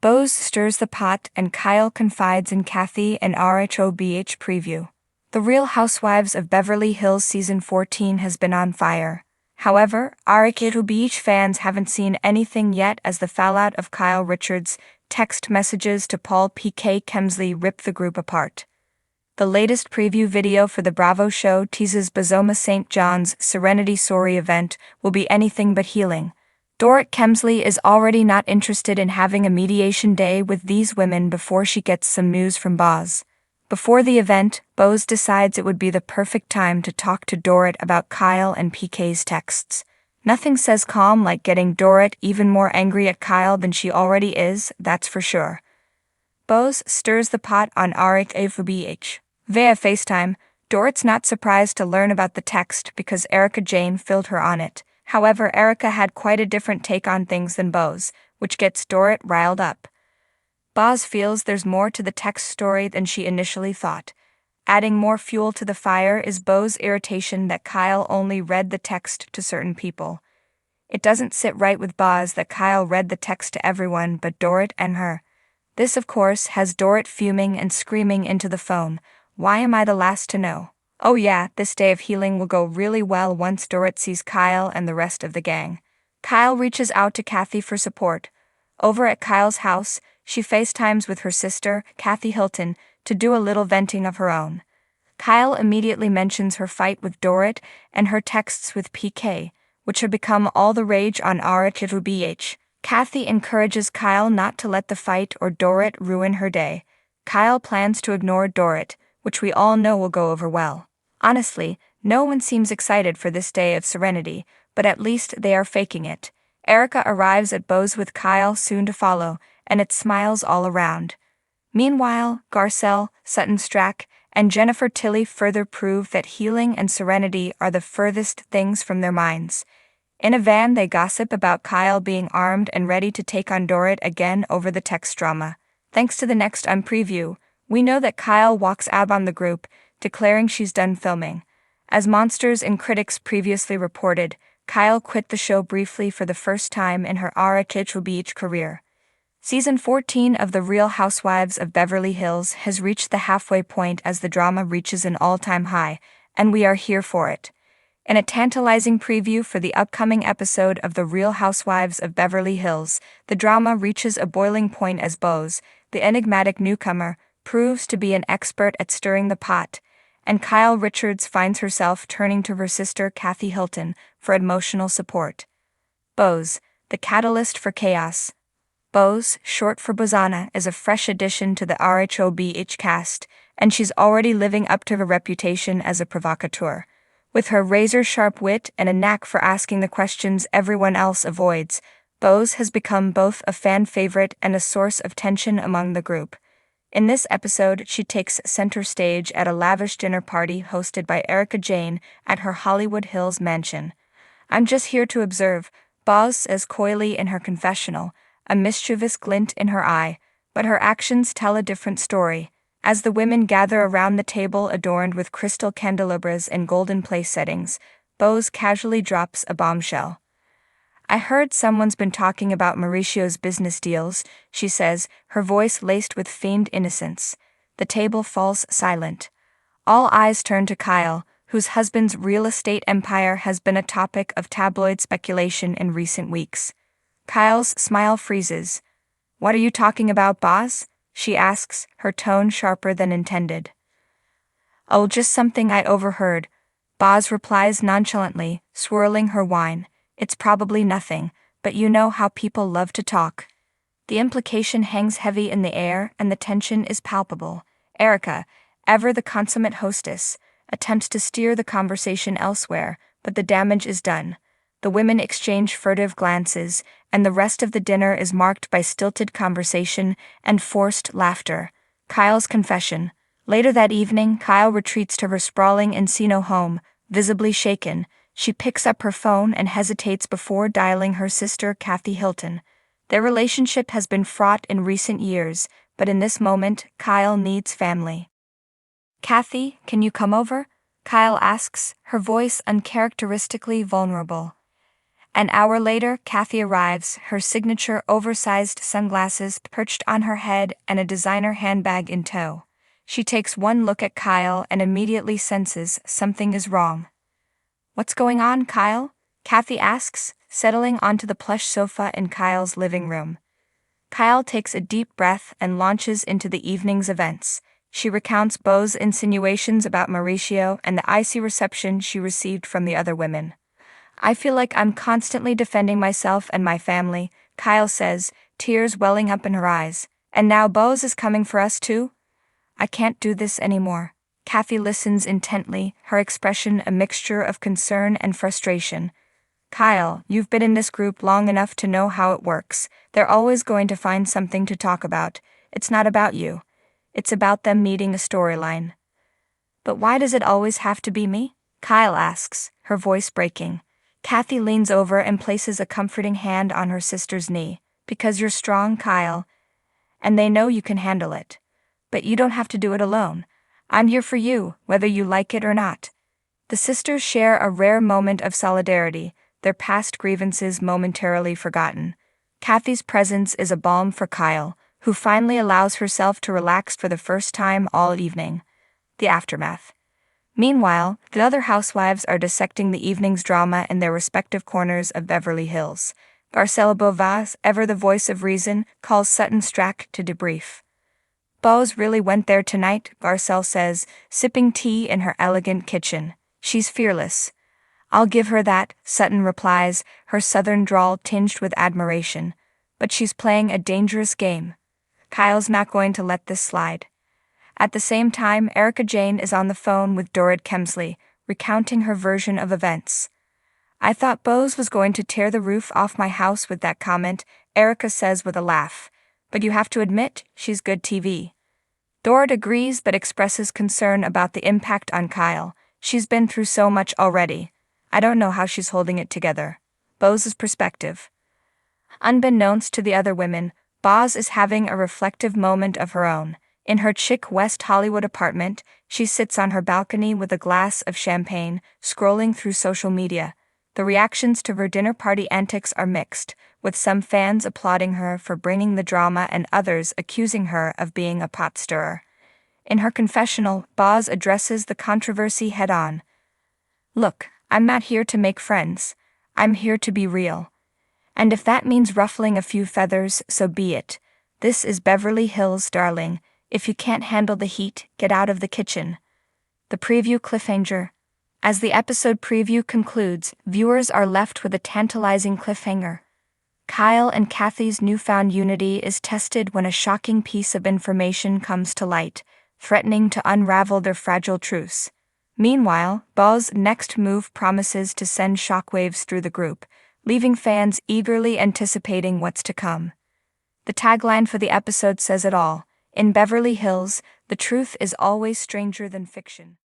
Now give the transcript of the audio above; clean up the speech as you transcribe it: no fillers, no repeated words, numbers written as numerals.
Bose stirs the pot and Kyle confides in Kathy and RHOBH preview. The Real Housewives of Beverly Hills Season 14 has been on fire. However, RHOBH fans haven't seen anything yet as the fallout of Kyle Richards' text messages to Paul P.K. Kemsley rip the group apart. The latest preview video for the Bravo show teases Bazoma St. John's Serenity Story event will be anything but healing. Dorit Kemsley is already not interested in having a mediation day with these women before she gets some news from Boz. Before the event, Bose decides it would be the perfect time to talk to Dorit about Kyle and PK's texts. Nothing says calm like getting Dorit even more angry at Kyle than she already is, that's for sure. Bose stirs the pot on RHOBH. Via FaceTime, Dorit's not surprised to learn about the text because Erica Jane filled her on it. However, Erica had quite a different take on things than Bose, which gets Dorit riled up. Boz feels there's more to the text story than she initially thought. Adding more fuel to the fire is Bo's irritation that Kyle only read the text to certain people. It doesn't sit right with Boz that Kyle read the text to everyone but Dorit and her. This, of course, has Dorit fuming and screaming into the phone, "Why am I the last to know?" Oh yeah, this day of healing will go really well once Dorit sees Kyle and the rest of the gang. Kyle reaches out to Kathy for support. Over at Kyle's house, she FaceTimes with her sister, Kathy Hilton, to do a little venting of her own. Kyle immediately mentions her fight with Dorit and her texts with PK, which have become all the rage on RHOBH. Kathy encourages Kyle not to let the fight or Dorit ruin her day. Kyle plans to ignore Dorit, which we all know will go over well. Honestly, no one seems excited for this day of serenity, but at least they are faking it. Erica arrives at Bose with Kyle soon to follow, and it's smiles all around. Meanwhile, Garcelle, Sutton Strack, and Jennifer Tilly further prove that healing and serenity are the furthest things from their minds. In a van, they gossip about Kyle being armed and ready to take on Dorit again over the text drama. Thanks to the next preview, we know that Kyle walks out on the group, declaring she's done filming. As Monsters and Critics previously reported, Kyle quit the show briefly for the first time in her RHOBH career. Season 14 of The Real Housewives of Beverly Hills has reached the halfway point as the drama reaches an all-time high, and we are here for it. In a tantalizing preview for the upcoming episode of The Real Housewives of Beverly Hills, the drama reaches a boiling point as Bose, the enigmatic newcomer, proves to be an expert at stirring the pot, and Kyle Richards finds herself turning to her sister Kathy Hilton for emotional support. Bose, the catalyst for chaos. Bose, short for Bozana, is a fresh addition to the RHOBH cast, and she's already living up to her reputation as a provocateur. With her razor-sharp wit and a knack for asking the questions everyone else avoids, Bose has become both a fan favorite and a source of tension among the group. In this episode, she takes center stage at a lavish dinner party hosted by Erica Jane at her Hollywood Hills mansion. "I'm just here to observe," Bose says coyly in her confessional, a mischievous glint in her eye, but her actions tell a different story. As the women gather around the table adorned with crystal candelabras and golden place settings, Bose casually drops a bombshell. "I heard someone's been talking about Mauricio's business deals," she says, her voice laced with feigned innocence. The table falls silent. All eyes turn to Kyle, whose husband's real estate empire has been a topic of tabloid speculation in recent weeks. Kyle's smile freezes. "What are you talking about, Boz?" she asks, her tone sharper than intended. "Oh, just something I overheard," Boz replies nonchalantly, swirling her wine. "It's probably nothing, but you know how people love to talk." The implication hangs heavy in the air and the tension is palpable. Erica, ever the consummate hostess, attempts to steer the conversation elsewhere, but the damage is done. The women exchange furtive glances, and the rest of the dinner is marked by stilted conversation and forced laughter. Kyle's confession. Later that evening, Kyle retreats to her sprawling Encino home, visibly shaken. She picks up her phone and hesitates before dialing her sister Kathy Hilton. Their relationship has been fraught in recent years, but in this moment, Kyle needs family. "Kathy, can you come over?" Kyle asks, her voice uncharacteristically vulnerable. An hour later, Kathy arrives, her signature oversized sunglasses perched on her head and a designer handbag in tow. She takes one look at Kyle and immediately senses something is wrong. "What's going on, Kyle?" Kathy asks, settling onto the plush sofa in Kyle's living room. Kyle takes a deep breath and launches into the evening's events. She recounts Beau's insinuations about Mauricio and the icy reception she received from the other women. "I feel like I'm constantly defending myself and my family," Kyle says, tears welling up in her eyes. "And now Beau's is coming for us too? I can't do this anymore." Kathy listens intently, her expression a mixture of concern and frustration. "Kyle, you've been in this group long enough to know how it works. They're always going to find something to talk about. It's not about you. It's about them meeting a storyline." "But why does it always have to be me?" Kyle asks, her voice breaking. Kathy leans over and places a comforting hand on her sister's knee. "Because you're strong, Kyle, and they know you can handle it. But you don't have to do it alone. I'm here for you, whether you like it or not." The sisters share a rare moment of solidarity, their past grievances momentarily forgotten. Kathy's presence is a balm for Kyle, who finally allows herself to relax for the first time all evening. The aftermath. Meanwhile, the other housewives are dissecting the evening's drama in their respective corners of Beverly Hills. Garcelle Beauvais, ever the voice of reason, calls Sutton Strack to debrief. "Beau's really went there tonight," Garcelle says, sipping tea in her elegant kitchen. "She's fearless." "I'll give her that," Sutton replies, her southern drawl tinged with admiration. "But she's playing a dangerous game. Kyle's not going to let this slide." At the same time, Erica Jane is on the phone with Dorid Kemsley, recounting her version of events. "I thought Beau's was going to tear the roof off my house with that comment," Erica says with a laugh. "But you have to admit, she's good TV." Dorid agrees but expresses concern about the impact on Kyle. "She's been through so much already. I don't know how she's holding it together." Beau's perspective. Unbeknownst to the other women, Boz is having a reflective moment of her own. In her chic West Hollywood apartment, she sits on her balcony with a glass of champagne, scrolling through social media. The reactions to her dinner party antics are mixed, with some fans applauding her for bringing the drama and others accusing her of being a pot stirrer. In her confessional, Boz addresses the controversy head-on. "Look, I'm not here to make friends. I'm here to be real. And if that means ruffling a few feathers, so be it. This is Beverly Hills, darling. If you can't handle the heat, get out of the kitchen." The preview cliffhanger. As the episode preview concludes, viewers are left with a tantalizing cliffhanger. Kyle and Kathy's newfound unity is tested when a shocking piece of information comes to light, threatening to unravel their fragile truce. Meanwhile, Beau's next move promises to send shockwaves through the group, leaving fans eagerly anticipating what's to come. The tagline for the episode says it all: "In Beverly Hills, the truth is always stranger than fiction."